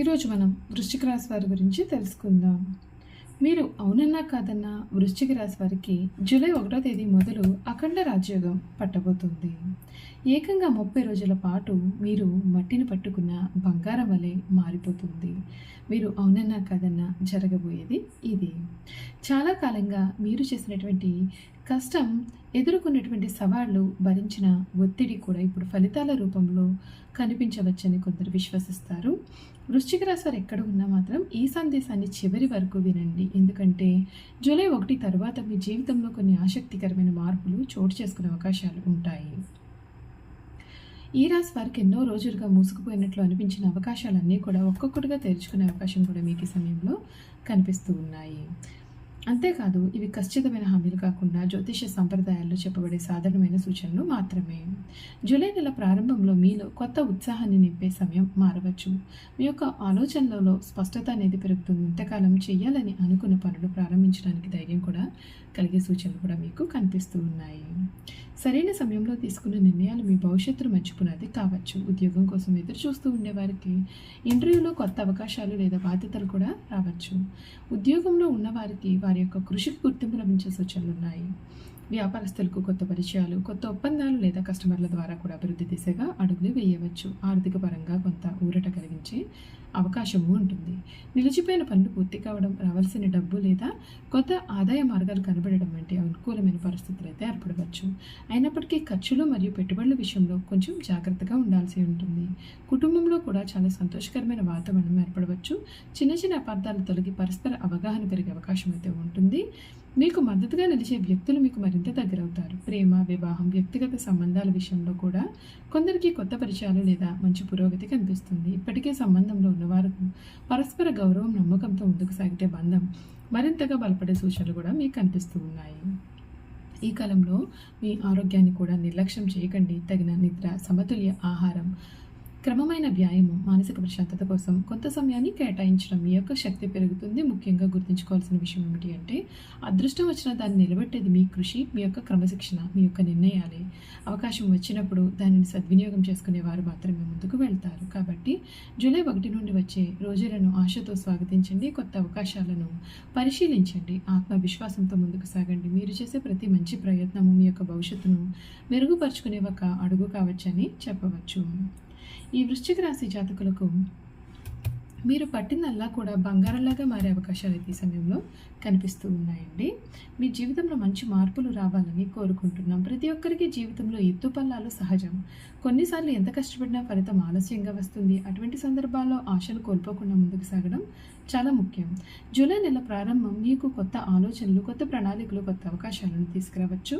ఈరోజు మనం వృశ్చిక రాశి వారి గురించి తెలుసుకుందాం. మీరు అవునన్నా కాదన్నా వృశ్చిక రాశి వారికి జూలై 1వ తేదీ మొదలు అఖండ రాజయోగం పట్టబోతుంది. ఏకంగా 30 రోజుల పాటు మీరు మట్టిని పట్టుకున్న బంగారం వలె మారిపోతుంది. మీరు అవునన్నా కాదన్నా జరగబోయేది ఇది. చాలా కాలంగా మీరు చేసినటువంటి కష్టం, ఎదుర్కొన్నటువంటి సవాళ్లు, భరించిన ఒత్తిడి కూడా ఇప్పుడు ఫలితాల రూపంలో కనిపించవచ్చని కొందరు విశ్వసిస్తారు. వృశ్చిక రాశి వారు ఎక్కడ ఉన్నా మాత్రం ఈ సందేశాన్ని చివరి వరకు వినండి. ఎందుకంటే జూలై 1 తర్వాత మీ జీవితంలో కొన్ని ఆసక్తికరమైన మార్పులు చోటు చేసుకునే అవకాశాలు ఉంటాయి. ఈ రాశి వారికి ఎన్నో రోజులుగా మూసుకుపోయినట్లు అనిపించిన అవకాశాలన్నీ కూడా ఒక్కొక్కటిగా తెరుచుకునే అవకాశం కూడా మీకు ఈ సమయంలో కనిపిస్తూ ఉన్నాయి. అంతేకాదు, ఇవి ఖచ్చితమైన హామీలు కాకుండా జ్యోతిష సంప్రదాయాల్లో చెప్పబడే సాధారణమైన సూచనలు మాత్రమే. జూలై నెల ప్రారంభంలో మీలో కొత్త ఉత్సాహాన్ని నింపే సమయం మారవచ్చు. మీ యొక్క ఆలోచనలలో స్పష్టత అనేది పెరుగుతుంది. ఇంతకాలం చేయాలని అనుకున్న పనులు ప్రారంభించడానికి ధైర్యం కూడా కలిగే సూచనలు కూడా మీకు కనిపిస్తూ ఉన్నాయి. సరైన సమయంలో తీసుకున్న నిర్ణయాలు మీ భవిష్యత్తును మంచి కావచ్చు. ఉద్యోగం కోసం ఎదురు చూస్తూ ఉండేవారికి ఇంటర్వ్యూలో కొత్త అవకాశాలు లేదా బాధ్యతలు కూడా రావచ్చు. ఉద్యోగంలో ఉన్నవారికి వారి యొక్క కృషికి గుర్తింపు లభించే సూచనలు ఉన్నాయి. వ్యాపారస్తులకు కొత్త పరిచయాలు, కొత్త ఒప్పందాలు లేదా కస్టమర్ల ద్వారా కూడా అభివృద్ధి దిశగా అడుగులు వేయవచ్చు. ఆర్థిక పరంగా కొంత ఊరట కలిగించే అవకాశము ఉంటుంది. నిలిచిపోయిన పనులు పూర్తి కావడం, రావాల్సిన డబ్బు లేదా కొత్త ఆదాయ మార్గాలు కనబడడం వంటి అనుకూలమైన పరిస్థితులు అయితే ఏర్పడవచ్చు. అయినప్పటికీ ఖర్చులు మరియు పెట్టుబడుల విషయంలో కొంచెం జాగ్రత్తగా ఉండాల్సి ఉంటుంది. కుటుంబంలో కూడా చాలా సంతోషకరమైన వాతావరణం ఏర్పడవచ్చు. చిన్న చిన్న అపార్థాలు తొలగి పరస్పర అవగాహన పెరిగే అవకాశం అయితే ఉంటుంది. మీకు మద్దతుగా నిలిచే వ్యక్తులు మీకు మరింత దగ్గరవుతారు. ప్రేమ, వివాహం, వ్యక్తిగత సంబంధాల విషయంలో కూడా కొందరికి కొత్త పరిచయాలు లేదా మంచి పురోగతి కనిపిస్తుంది. ఇప్పటికే సంబంధంలో ఉన్నవారు పరస్పర గౌరవం, నమ్మకంతో ముందుకు సాగితే బంధం మరింతగా బలపడే సూచనలు కూడా మీకు కనిపిస్తూ ఉన్నాయి. ఈ కాలంలో మీ ఆరోగ్యాన్ని కూడా నిర్లక్ష్యం చేయకండి. తగిన నిద్ర, సమతుల్య ఆహారం, క్రమమైన వ్యాయామం, మానసిక ప్రశాంతత కోసం కొంత సమయాన్ని కేటాయించడం మీ యొక్క శక్తి పెరుగుతుంది. ముఖ్యంగా గుర్తుంచుకోవాల్సిన విషయం ఏమిటి అంటే, అదృష్టం వచ్చిన దాన్ని నిలబెట్టేది మీ కృషి, మీ యొక్క క్రమశిక్షణ, మీ యొక్క నిర్ణయాలే. అవకాశం వచ్చినప్పుడు దానిని సద్వినియోగం చేసుకునేవారు మాత్రమే ముందుకు వెళ్తారు. కాబట్టి జూలై 1 నుండి వచ్చే రోజులను ఆశతో స్వాగతించండి. కొత్త అవకాశాలను పరిశీలించండి. ఆత్మవిశ్వాసంతో ముందుకు సాగండి. మీరు చేసే ప్రతి మంచి ప్రయత్నము మీ యొక్క భవిష్యత్తును మెరుగుపరుచుకునే ఒక అడుగు కావచ్చని చెప్పవచ్చు. ఈ వృశ్చిక రాశి జాతకులకు మీరు పట్టిందల్లా కూడా బంగారంలాగా మారే అవకాశాలు అయితే ఈ సమయంలో కనిపిస్తూ ఉన్నాయండి. మీ జీవితంలో మంచి మార్పులు రావాలని కోరుకుంటున్నాం. ప్రతి ఒక్కరికి జీవితంలో ఎత్తుపల్లాలు సహజం. కొన్నిసార్లు ఎంత కష్టపడినా ఫలితం ఆలస్యంగా వస్తుంది. అటువంటి సందర్భాల్లో ఆశను కోల్పోకుండా ముందుకు సాగడం చాలా ముఖ్యం. జూలై నెల ప్రారంభం మీకు కొత్త ఆలోచనలు, కొత్త ప్రణాళికలు, కొత్త అవకాశాలను తీసుకురావచ్చు.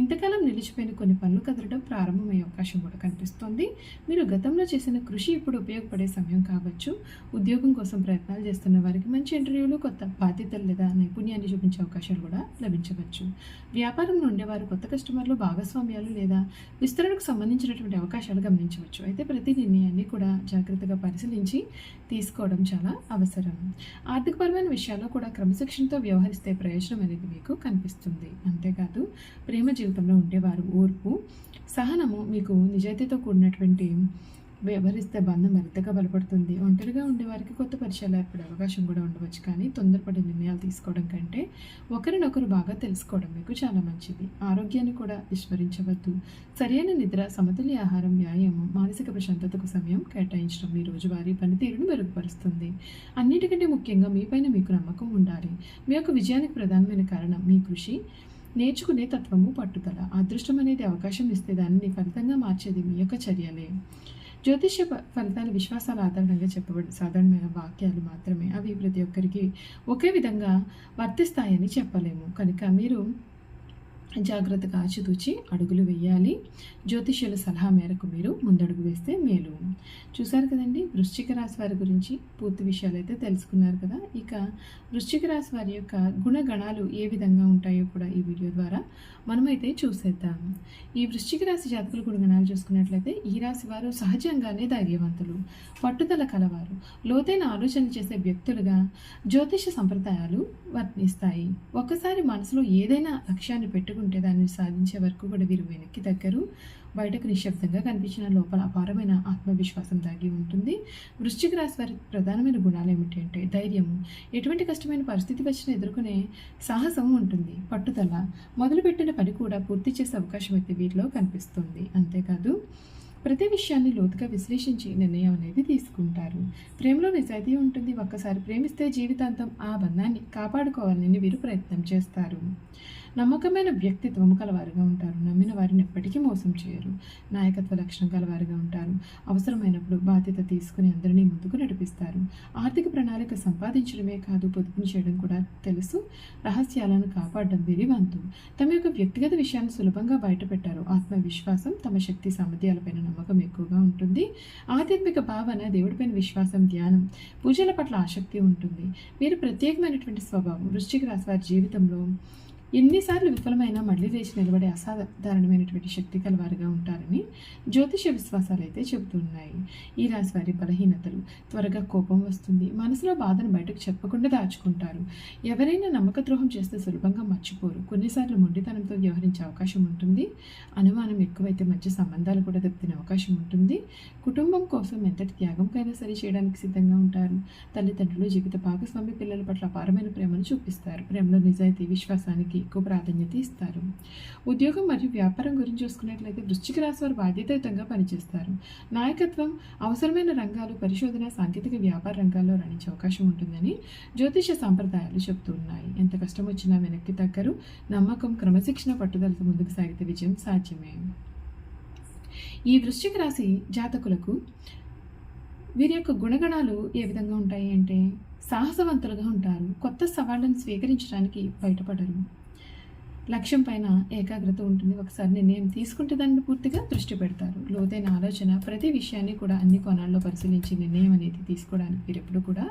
ఇంతకాలం నిలిచిపోయిన కొన్ని పనులు కదలడం ప్రారంభమయ్యే అవకాశం కూడా కనిపిస్తోంది. మీరు గతంలో చేసిన కృషి ఇప్పుడు ఉపయోగపడే సమయం కావచ్చు. ఉద్యోగం కోసం ప్రయత్నాలు చేస్తున్న వారికి మంచి ఇంటర్వ్యూలు, కొత్త బాధ్యతలు లేదా నైపుణ్యాన్ని చూపించే అవకాశాలు కూడా లభించవచ్చు. వ్యాపారంలో ఉండేవారు కొత్త కస్టమర్లు, భాగస్వామ్యాలు లేదా విస్తరణకు సంబంధించినటువంటి అవకాశాలు గమనించవచ్చు. అయితే ప్రతి నిర్ణయాన్ని కూడా జాగ్రత్తగా పరిశీలించి తీసుకోవడం చాలా అవసరం. ఆర్థికపరమైన విషయాల్లో కూడా క్రమశిక్షణతో వ్యవహరిస్తే ప్రయోజనం అనేది మీకు కనిపిస్తుంది. అంతేకాదు, ప్రేమ జీవితంలో ఉండేవారు ఓర్పు, సహనము, మీకు నిజాయితీతో కూడినటువంటి వ్యవహరిస్తే బంధం మరింతగా బలపడుతుంది. ఒంటరిగా ఉండేవారికి కొత్త పరిచయాలు ఏర్పడే అవకాశం కూడా ఉండవచ్చు. కానీ తొందరపడి నిర్ణయాలు తీసుకోవడం కంటే ఒకరినొకరు బాగా తెలుసుకోవడం మీకు చాలా మంచిది. ఆరోగ్యాన్ని కూడా విస్మరించవద్దు. సరైన నిద్ర, సమతుల్య ఆహారం, వ్యాయామం, మానసిక ప్రశాంతతకు సమయం కేటాయించడం మీ రోజువారీ పనితీరును మెరుగుపరుస్తుంది. అన్నిటికంటే ముఖ్యంగా మీపైన మీకు నమ్మకం ఉండాలి. మీ యొక్క విజయానికి ప్రధానమైన కారణం మీ కృషి, నేర్చుకునే తత్వము, పట్టుదల. అదృష్టం అనేది అవకాశం ఇస్తే దానిని ఫలితంగా మార్చేది మీ యొక్క చర్యలే. జ్యోతిష్య ఫలితాలు విశ్వాసాల ఆధారంగా చెప్పబడి సాధారణమైన వాక్యాలు మాత్రమే. అవి ప్రతి ఒక్కరికి ఒకే విధంగా వర్తిస్తాయని చెప్పలేము. కనుక మీరు జాగ్రత్తగా ఆచితూచి అడుగులు వేయాలి. జ్యోతిష్యుల సలహా మేరకు మీరు ముందడుగు వేస్తే మేలు. చూశారు కదండి, వృశ్చిక రాశి వారి గురించి పూర్తి విషయాలు అయితే తెలుసుకున్నారు కదా. ఇక వృశ్చిక రాశి వారి యొక్క గుణగణాలు ఏ విధంగా ఉంటాయో కూడా ఈ వీడియో ద్వారా మనమైతే చూసేద్దాం. ఈ వృశ్చిక రాశి జాతకుల గుణగణాలు చూసుకున్నట్లయితే ఈ రాశి వారు సహజంగానే ధైర్యవంతులు, పట్టుదల కలవారు, లోతైన ఆలోచనలు చేసే వ్యక్తులుగా జ్యోతిష సంప్రదాయాలు వర్ణిస్తాయి. ఒక్కసారి మనసులో ఏదైనా లక్ష్యాన్ని పెట్టుకుంటే ఉంటే దానిని సాధించే వరకు కూడా వీరు వెనక్కి తగ్గరు. బయటకు నిశ్శబ్దంగా కనిపించిన లోపల అపారమైన ఆత్మవిశ్వాసం దాగి ఉంటుంది. వృశ్చిక రాశి వారి ప్రధానమైన గుణాలు ఏమిటి అంటే ధైర్యము, ఎటువంటి కష్టమైన పరిస్థితి వచ్చినా ఎదుర్కొనే సాహసం ఉంటుంది. పట్టుదల, మొదలుపెట్టిన పని కూడా పూర్తి చేసే అవకాశం అయితే వీరిలో కనిపిస్తుంది. అంతేకాదు ప్రతి విషయాన్ని లోతుగా విశ్లేషించి నిర్ణయం అనేది తీసుకుంటారు. ప్రేమలో నిజాయితీ ఉంటుంది. ఒక్కసారి ప్రేమిస్తే జీవితాంతం ఆ బంధాన్ని కాపాడుకోవాలని వీరు ప్రయత్నం చేస్తారు. నమ్మకమైన వ్యక్తిత్వం కలవారుగా ఉంటారు. నమ్మిన వారిని ఎప్పటికీ మోసం చేయరు. నాయకత్వ లక్షణం కలవారుగా ఉంటారు. అవసరమైనప్పుడు బాధ్యత తీసుకుని అందరినీ ముందుకు నడిపిస్తారు. ఆర్థిక ప్రణాళిక సంపాదించడమే కాదు, పొదుపును చేయడం కూడా తెలుసు. రహస్యాలను కాపాడడం వీరి వంతు. తమ యొక్క వ్యక్తిగత విషయాన్ని సులభంగా బయటపెట్టారు. ఆత్మవిశ్వాసం, తమ శక్తి సామర్థ్యాలపైన నమ్మకం ఎక్కువగా ఉంటుంది. ఆధ్యాత్మిక భావన, దేవుడిపైన విశ్వాసం, ధ్యానం, పూజల పట్ల ఆసక్తి ఉంటుంది. వీరు ప్రత్యేకమైనటువంటి స్వభావం. వృశ్చిక రాశి వారి జీవితంలో ఎన్నిసార్లు విఫలమైనా మళ్ళీ లేచి నిలబడే అసాధారణమైనటువంటి శక్తి కలవారుగా ఉంటారని జ్యోతిష విశ్వాసాలు అయితే చెబుతున్నాయి. ఈ రాశి వారి బలహీనతలు: త్వరగా కోపం వస్తుంది. మనసులో బాధను బయటకు చెప్పకుండా దాచుకుంటారు. ఎవరైనా నమ్మక ద్రోహం చేస్తే సులభంగా మర్చిపోరు. కొన్నిసార్లు మొండితనంతో వ్యవహరించే అవకాశం ఉంటుంది. అనుమానం ఎక్కువైతే మంచి సంబంధాలు కూడా దెబ్బతినే అవకాశం ఉంటుంది. కుటుంబం కోసం ఎంతటి త్యాగంకైనా సరే చేయడానికి సిద్ధంగా ఉంటారు. తల్లిదండ్రులు, జీవిత భాగస్వామి పిల్లల పట్ల అపారమైన ప్రేమను చూపిస్తారు. ప్రేమలో నిజాయితీ, విశ్వాసానికి ఎక్కువ ప్రాధాన్యత ఇస్తారు. ఉద్యోగం మరియు వ్యాపారం గురించి చూసుకున్నట్లయితే వృశ్చిక రాశి వారు బాధ్యతాయుతంగా పనిచేస్తారు. నాయకత్వం, అవసరమైన రంగాలు, పరిశోధన, సాంకేతిక వ్యాపార రంగాల్లో రాణించే అవకాశం ఉంటుందని జ్యోతిష సాంప్రదాయాలు చెబుతున్నాయి. ఎంత కష్టం వచ్చినా వెనక్కి తగ్గరు. నమ్మకం, క్రమశిక్షణ, పట్టుదలతో ముందుకు సాగితే విజయం సాధ్యమే. ఈ వృశ్చిక రాశి జాతకులకు వీరి యొక్క గుణగణాలు ఏ విధంగా ఉంటాయి అంటే సాహసవంతులుగా ఉంటారు. కొత్త సవాళ్లను స్వీకరించడానికి బయటపడరు. లక్ష్యం పైన ఏకాగ్రత ఉంటుంది. ఒకసారి నిర్ణయం తీసుకుంటే దాన్ని పూర్తిగా దృష్టి పెడతారు. లోతైన ఆలోచన, ప్రతి విషయాన్ని కూడా అన్ని కోణాల్లో పరిశీలించి నిర్ణయం అనేది తీసుకోవడానికి వీరు ఎప్పుడు కూడా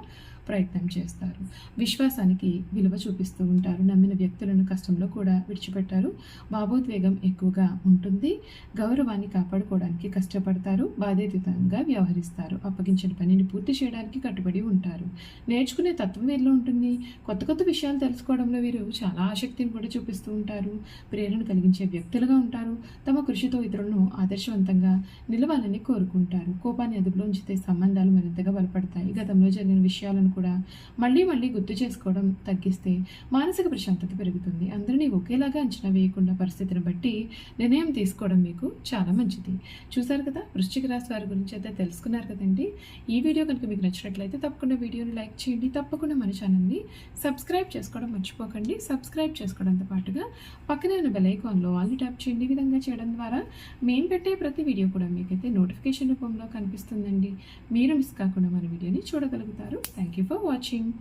ప్రయత్నం చేస్తారు. విశ్వాసానికి విలువ చూపిస్తూ ఉంటారు. నమ్మిన వ్యక్తులను కష్టంలో కూడా విడిచిపెట్టారు. భావోద్వేగం ఎక్కువగా ఉంటుంది. గౌరవాన్ని కాపాడుకోవడానికి కష్టపడతారు. బాధ్యతయుతంగా వ్యవహరిస్తారు. అప్పగించిన పనిని పూర్తి చేయడానికి కట్టుబడి ఉంటారు. నేర్చుకునే తత్వం వీరిలో ఉంటుంది. కొత్త కొత్త విషయాలు తెలుసుకోవడంలో వీరు చాలా ఆసక్తిని కూడా చూపిస్తూ ఉంటారు. ప్రేరణ కలిగించే వ్యక్తులుగా ఉంటారు. తమ కృషితో ఇతరులను ఆదర్శవంతంగా నిలవాలని కోరుకుంటారు. కోపాన్ని అదుపులో ఉంచితే సంబంధాలు మరింతగా బలపడతాయి. గతంలో జరిగిన విషయాలను కూడా మళ్ళీ మళ్ళీ గుర్తు చేసుకోవడం తగ్గిస్తే మానసిక ప్రశాంతత పెరుగుతుంది. అందరినీ ఒకేలాగా అంచనా వేయకుండా పరిస్థితిని బట్టి నిర్ణయం తీసుకోవడం మీకు చాలా మంచిది. చూసారు కదా, వృశ్చిక రాశి వారి గురించి అయితే తెలుసుకున్నారు కదండి. ఈ వీడియో కనుక మీకు నచ్చినట్లయితే తప్పకుండా వీడియోని లైక్ చేయండి. తప్పకుండా మన ఛానల్ని సబ్స్క్రైబ్ చేసుకోవడం మర్చిపోకండి. సబ్స్క్రైబ్ చేసుకోవడంతో పాటుగా పక్కనే ఉన్న బెల్ ఐకాన్లో ఆల్ని ట్యాప్ చేయండి. ఈ విధంగా చేయడం ద్వారా మేము పెట్టే ప్రతి వీడియో కూడా మీకైతే నోటిఫికేషన్ రూపంలో కనిపిస్తుందండి. మీరు మిస్ కాకుండా మన వీడియోని చూడగలుగుతారు. Thank you for watching.